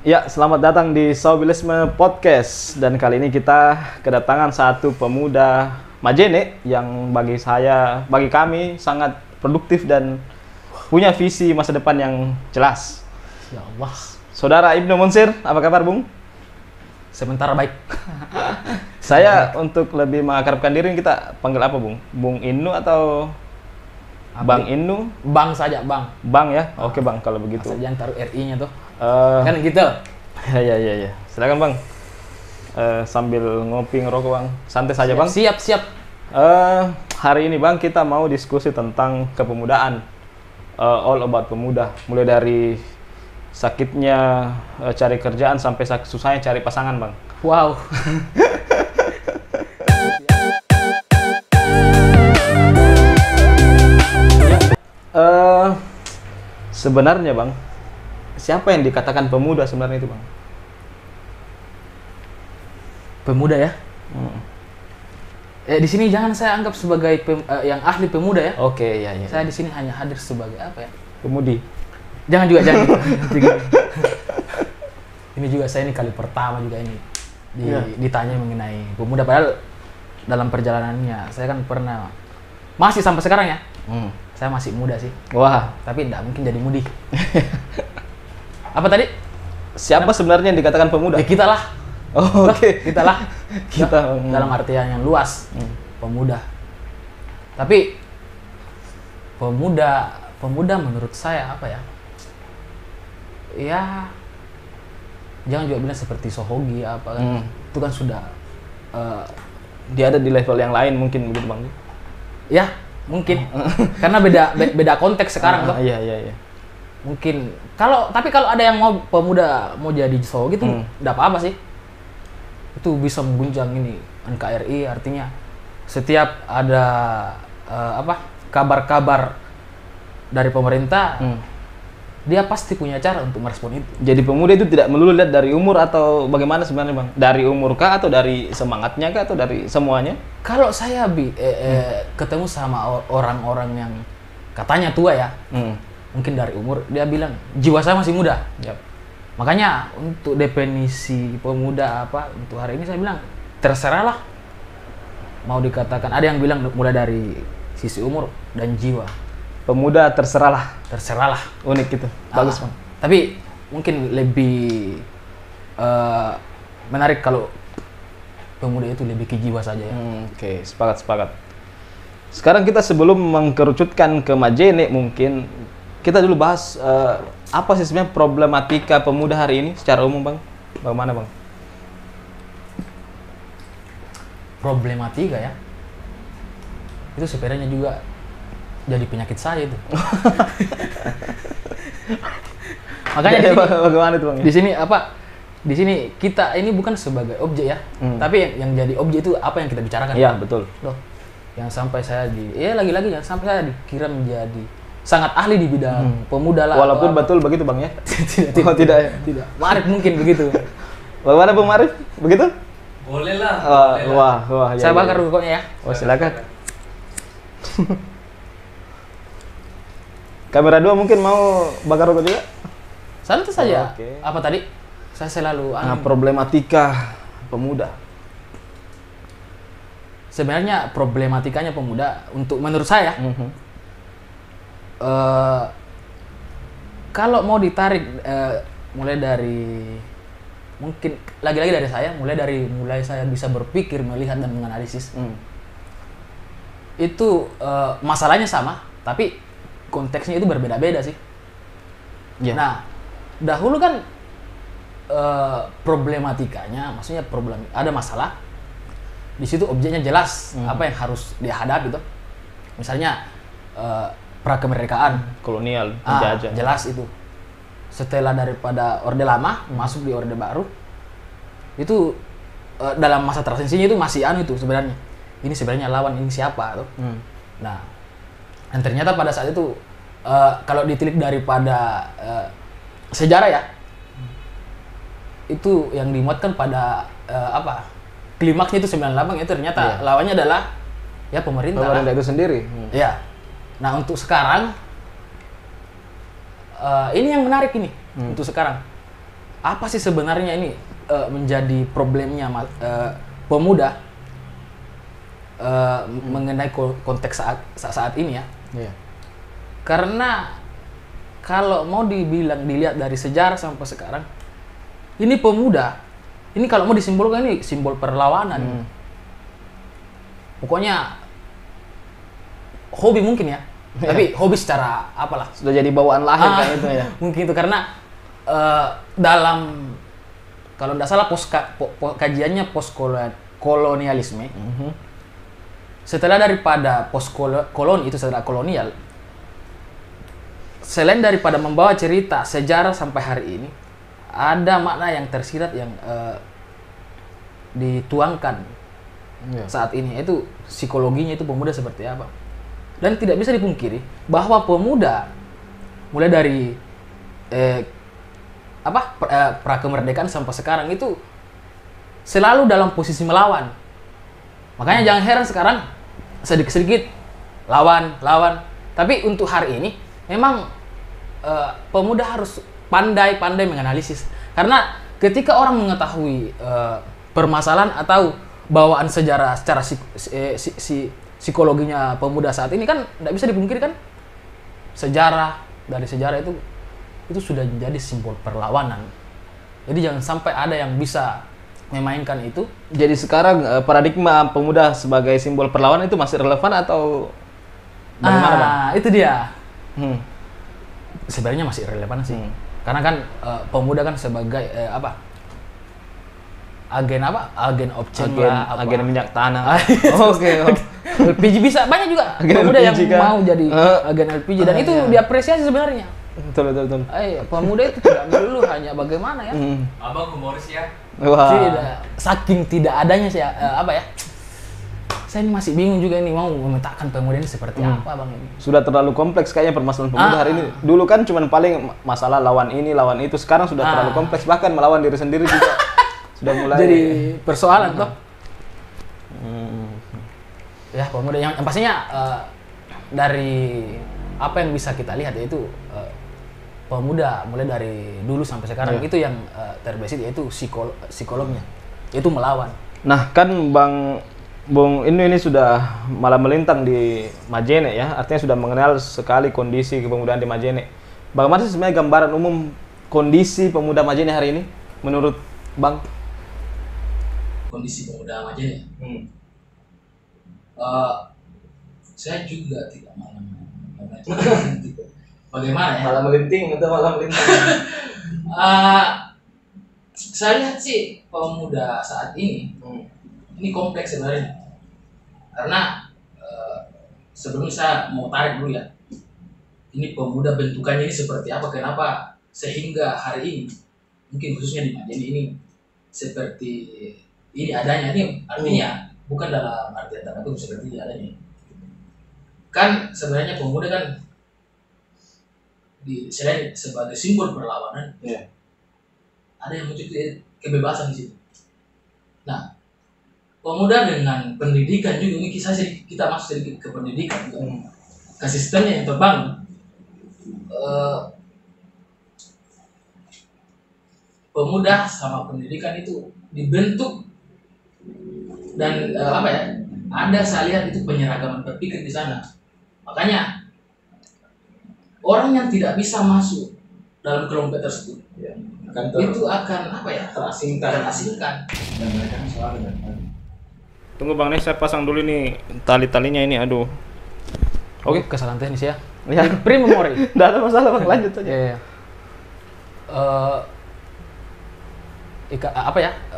Ya, selamat datang di Saubilisme Podcast. Dan kali ini kita kedatangan satu pemuda Majene yang bagi kami sangat produktif dan punya visi masa depan yang jelas. Ya Allah. Saudara Ibnu Munsir, apa kabar, Bung? Sementara baik. Saya untuk lebih mengakrabkan diri kita panggil apa, Bung? Bung Innu atau Bang Innu? Bang saja, Bang. Bang ya? Oke, Bang, kalau begitu. Asal jangan taruh RI-nya tuh. Eh, Kan gitu. ya. Silakan, Bang. Sambil ngopi ngerokok, Bang. Santai saja, Bang. Siap. Hari ini, Bang, kita mau diskusi tentang kepemudaan. All about pemuda. Mulai dari sakitnya cari kerjaan sampai susahnya cari pasangan, Bang. Wow. Sebenarnya, Bang, siapa yang dikatakan pemuda sebenarnya itu, Bang? Pemuda ya? Di sini jangan saya anggap sebagai yang ahli pemuda ya. Oke, ya. Saya di sini hanya hadir sebagai apa ya? Pemudi. Jangan. Ini juga saya ini kali pertama juga ini ditanya mengenai pemuda, padahal dalam perjalanannya saya kan pernah masih sampai sekarang ya. Saya masih muda sih. Wah, Tapi tidak mungkin jadi mudi. Apa tadi? siapa sebenarnya yang dikatakan pemuda? Ya kita lah. Oh, oke. Kita lah. Kita Dalam artian yang luas. Pemuda. Tapi pemuda menurut saya apa ya? Ya jangan juga bilang seperti Sohogi apa kan. Itu kan sudah dia ada di level yang lain mungkin begitu, Bang. ya mungkin karena beda konteks sekarang tuh. Iya. Mungkin tapi kalau ada yang mau pemuda mau jadi Sohogi itu enggak apa-apa sih. Itu bisa mengguncang ini NKRI, artinya setiap ada kabar-kabar dari pemerintah dia pasti punya cara untuk merespon itu. Jadi pemuda itu tidak melulu lihat dari umur atau bagaimana sebenarnya, Bang? Dari umur kah atau dari semangatnya kah atau dari semuanya? Kalau saya ketemu sama orang-orang yang katanya tua ya, mungkin dari umur, dia bilang jiwa saya masih muda. Yap. Makanya untuk definisi pemuda untuk hari ini saya bilang terserah lah. Mau dikatakan ada yang bilang mulai dari sisi umur dan jiwa. Pemuda terserahlah. Unik gitu. Bagus, Bang. Tapi mungkin lebih menarik kalau pemuda itu lebih ke jiwa saja ya. Oke, sepakat. Sekarang kita sebelum mengkerucutkan ke Majene, mungkin kita dulu bahas apa sih sebenarnya problematika pemuda hari ini secara umum, Bang? Bagaimana, Bang? Problematika ya. Itu sebenarnya juga jadi penyakit saya itu. Makanya bagaimana itu, Bang? Di sini kita ini bukan sebagai objek ya, tapi yang jadi objek itu apa yang kita bicarakan. Iya, betul. Loh, yang sampai saya lagi-lagi yang sampai saya dikira menjadi sangat ahli di bidang pemuda lah. Walaupun betul begitu, Bang ya? Tidak ya? Tidak. Marif mungkin begitu. Bagaimana, Bung Marif? Begitu? Boleh lah. Wah. Saya bakar rokoknya ya. Oh, silakan. Kamera 2 mungkin mau bakar rokok juga? Santai saja. Oke. Apa tadi? Saya selalu Problematika pemuda. Sebenarnya problematikanya pemuda menurut saya kalau mau ditarik mulai dari mungkin lagi-lagi dari saya mulai saya bisa berpikir, melihat dan menganalisis itu masalahnya sama tapi konteksnya itu berbeda-beda sih. Yeah. Nah dahulu kan problematikanya maksudnya ada masalah di situ, objeknya jelas apa yang harus dihadapi tuh, misalnya prakemerdekaan, kolonial, penjajah. Jelas itu. Setelah daripada Orde Lama masuk di Orde Baru, itu dalam masa transisinya itu masih itu sebenarnya. Ini sebenarnya lawan ini siapa tuh. Nah, dan ternyata pada saat itu kalau ditilik daripada sejarah ya, itu yang dimuatkan pada klimaksnya itu 98 itu ternyata lawannya adalah ya pemerintah itu sendiri. Ya. Nah untuk sekarang ini yang menarik ini untuk sekarang apa sih sebenarnya ini menjadi problemnya pemuda mengenai konteks saat ini ya. Iya. Karena kalau mau dilihat dari sejarah sampai sekarang, ini pemuda, ini kalau mau disimbolkan ini simbol perlawanan. Pokoknya hobi mungkin ya, tapi hobi secara apalah. Sudah jadi bawaan lahir kan itu ya. Mungkin itu karena dalam kalau tidak salah kajiannya kolonialisme. Setelah daripada koloni itu setelah kolonial, selain daripada membawa cerita sejarah sampai hari ini, ada makna yang tersirat yang dituangkan saat ini, yaitu psikologinya itu pemuda seperti apa. Dan tidak bisa dipungkiri bahwa pemuda mulai dari prakemerdekaan sampai sekarang itu selalu dalam posisi melawan. Makanya jangan heran sekarang sedikit-sedikit lawan. Tapi untuk hari ini memang pemuda harus pandai menganalisis. Karena ketika orang mengetahui permasalahan atau bawaan sejarah secara psikologinya pemuda saat ini kan tidak bisa dipungkiri kan dari sejarah itu sudah menjadi simbol perlawanan. Jadi jangan sampai ada yang bisa memainkan itu. Jadi sekarang paradigma pemuda sebagai simbol perlawanan itu masih relevan atau bagaimana, Bang? Itu dia. Sebenarnya masih relevan sih. Karena kan pemuda kan sebagai agen objek lah, agen minyak tanah. Oke. LPG bisa banyak juga pemuda yang mau jadi agen LPG dan itu diapresiasi sebenarnya. Betul. Pemuda itu tidak melulu hanya bagaimana ya. Abang humoris ya. Wah. Saking tidak adanya sih saya ini masih bingung juga ini mau memetakan pemuda ini seperti apa, Bang ini. Sudah terlalu kompleks kayaknya permasalahan pemuda hari ini. Dulu kan cuma paling masalah lawan ini, lawan itu. Sekarang sudah terlalu kompleks, bahkan melawan diri sendiri juga sudah mulai jadi persoalan toh. Ya, pemuda yang pastinya dari apa yang bisa kita lihat yaitu pemuda mulai dari dulu sampai sekarang itu yang terbesit yaitu psikolognya, yaitu melawan. Nah kan Bung ini sudah malah melintang di Majene ya, artinya sudah mengenal sekali kondisi kepemudaan di Majene. Bagaimana sih sebenarnya gambaran umum kondisi pemuda Majene hari ini menurut Bang? Kondisi pemuda Majene? Saya juga tidak bagaimana ya? Malah melinting. Saya lihat sih pemuda saat ini kompleks sebenarnya. Karena sebelum saya mau tarik dulu ya, ini pemuda bentukannya ini seperti apa? Kenapa sehingga hari ini mungkin khususnya di Majene ini seperti ini adanya. Ini artinya bukan dalam artian tertentu seperti ini adanya. Kan sebenarnya pemuda kan selain sebagai simbol perlawanan, ada yang muncul kebebasan di situ. Nah, pemuda dengan pendidikan juga ini kita masuk sedikit ke pendidikan juga. Ke sistemnya yang terbangun. Pemuda sama pendidikan itu dibentuk dan ada saya lihat itu penyeragaman berpikir di sana. Makanya orang yang tidak bisa masuk dalam kelompok tersebut itu akan terasingkan. Dan mereka selalu datang. Tunggu Bang, nih saya pasang dulu nih tali-talinya ini, aduh. Oke, kesalahan teknis ya. Pri memori. Tidak ada masalah Bang, lanjut aja. Iya.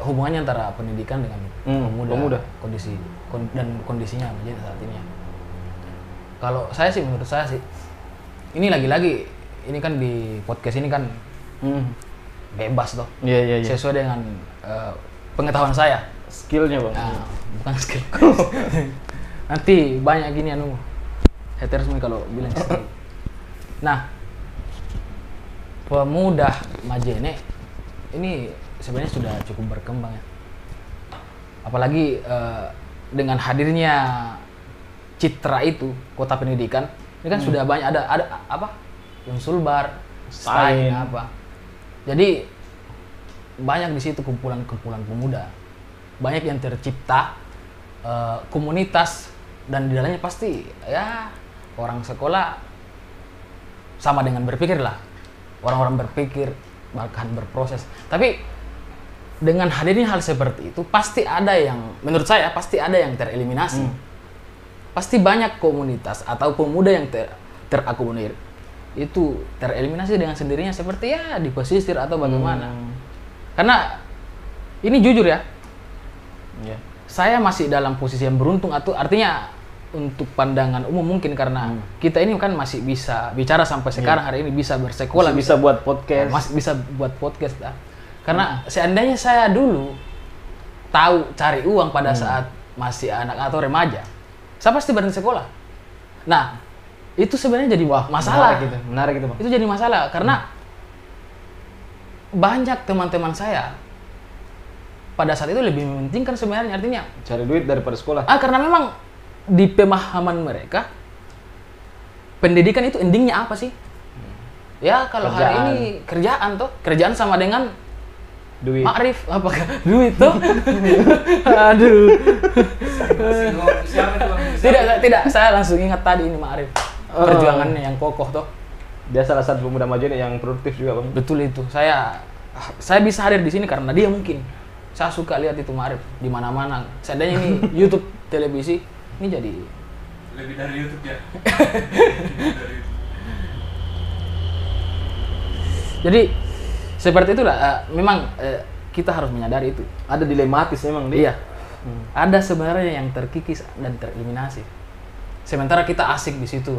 Hubungannya antara pendidikan dengan pemuda. Kondisinya menjadi saat ini ya. Kalau menurut saya sih, ini lagi-lagi ini kan di podcast ini kan bebas toh. Iya. Sesuai dengan pengetahuan saya. Skillnya Bang. Nah, bukan skill. Nanti banyak gini haters kalau bilang skill. Nah, pemuda Majene ini sebenarnya sudah cukup berkembang ya. Apalagi dengan hadirnya citra itu kota pendidikan ini kan sudah banyak ada Unsulbar, Stein apa. Jadi banyak di situ kumpulan-kumpulan pemuda, banyak yang tercipta komunitas, dan di dalamnya pasti ya orang sekolah sama dengan berpikir lah, orang-orang berpikir bahkan berproses. Tapi dengan hadirnya hal seperti itu pasti ada yang, menurut saya pasti ada yang tereliminasi. Pasti banyak komunitas atau pemuda yang terakomodir itu tereliminasi dengan sendirinya, seperti ya di pesisir atau bagaimana. Karena ini jujur ya, saya masih dalam posisi yang beruntung, atau artinya untuk pandangan umum mungkin karena kita ini kan masih bisa bicara sampai sekarang hari ini, bisa bersekolah, bisa buat podcast, masih bisa buat podcast lah. Karena seandainya saya dulu tahu cari uang pada saat masih anak atau remaja, saya pasti berhenti sekolah. Nah, itu sebenarnya jadi masalah. Menarik gitu, Bang. Itu jadi masalah karena banyak teman-teman saya pada saat itu lebih mementingkan sebenarnya, artinya Cari duit daripada sekolah. karena memang di pemahaman mereka pendidikan itu endingnya apa sih? Ya kalau hari ini kerjaan sama dengan Duit. Ma'rif, apakah duit tuh? Aduh. Siapa itu, Bang? Tidak, saya langsung ingat tadi ini Ma'rif. Perjuangannya yang kokoh tuh. Dia salah satu pemuda Majene yang produktif juga, Bang. Betul itu. Saya bisa hadir di sini karena dia mungkin. Saya suka lihat itu Ma'rif di mana-mana. Seandainya ini YouTube, televisi, ini jadi Lebih dari YouTube ya. Jadi seperti itulah. Memang kita harus menyadari itu. Ada dilematis memang dia. Iya. Ada sebenarnya yang terkikis dan tereliminasi. Sementara kita asik di situ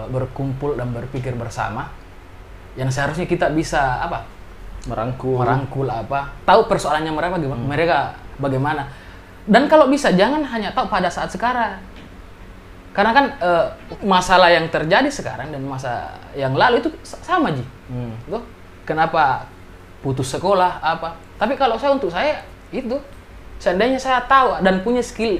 berkumpul dan berpikir bersama. Yang seharusnya kita bisa merangkul tahu persoalannya mereka bagaimana. Dan kalau bisa jangan hanya tahu pada saat sekarang. Karena kan masalah yang terjadi sekarang dan masa yang lalu itu sama Ji. Tuh, kenapa putus sekolah Tapi kalau untuk saya itu seandainya saya tahu dan punya skill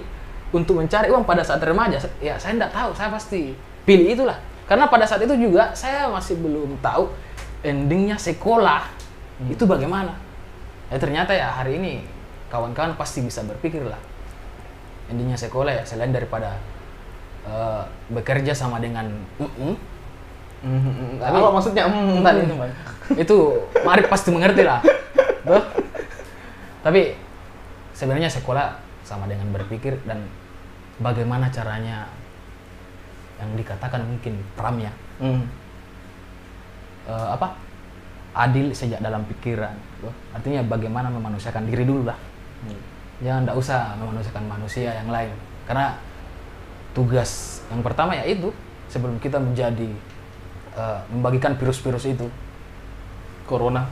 untuk mencari uang pada saat remaja, ya saya tidak tahu, saya pasti pilih itulah. Karena pada saat itu juga saya masih belum tahu endingnya sekolah itu bagaimana. Ya ternyata ya hari ini kawan-kawan pasti bisa berpikir lah. Endingnya sekolah ya selain daripada bekerja sama dengan Apa maksudnya? tadi itu, Bang. Itu Ma'rif pasti mengerti lah. Tuh. Tapi sebenarnya sekolah sama dengan berpikir dan bagaimana caranya yang dikatakan mungkin Pram ya. Adil sejak dalam pikiran. Tuh. Artinya bagaimana memanusiakan diri dulu lah. Jangan tidak usah memanusiakan manusia yang lain. Karena tugas yang pertama ya itu sebelum kita menjadi membagikan virus-virus itu, corona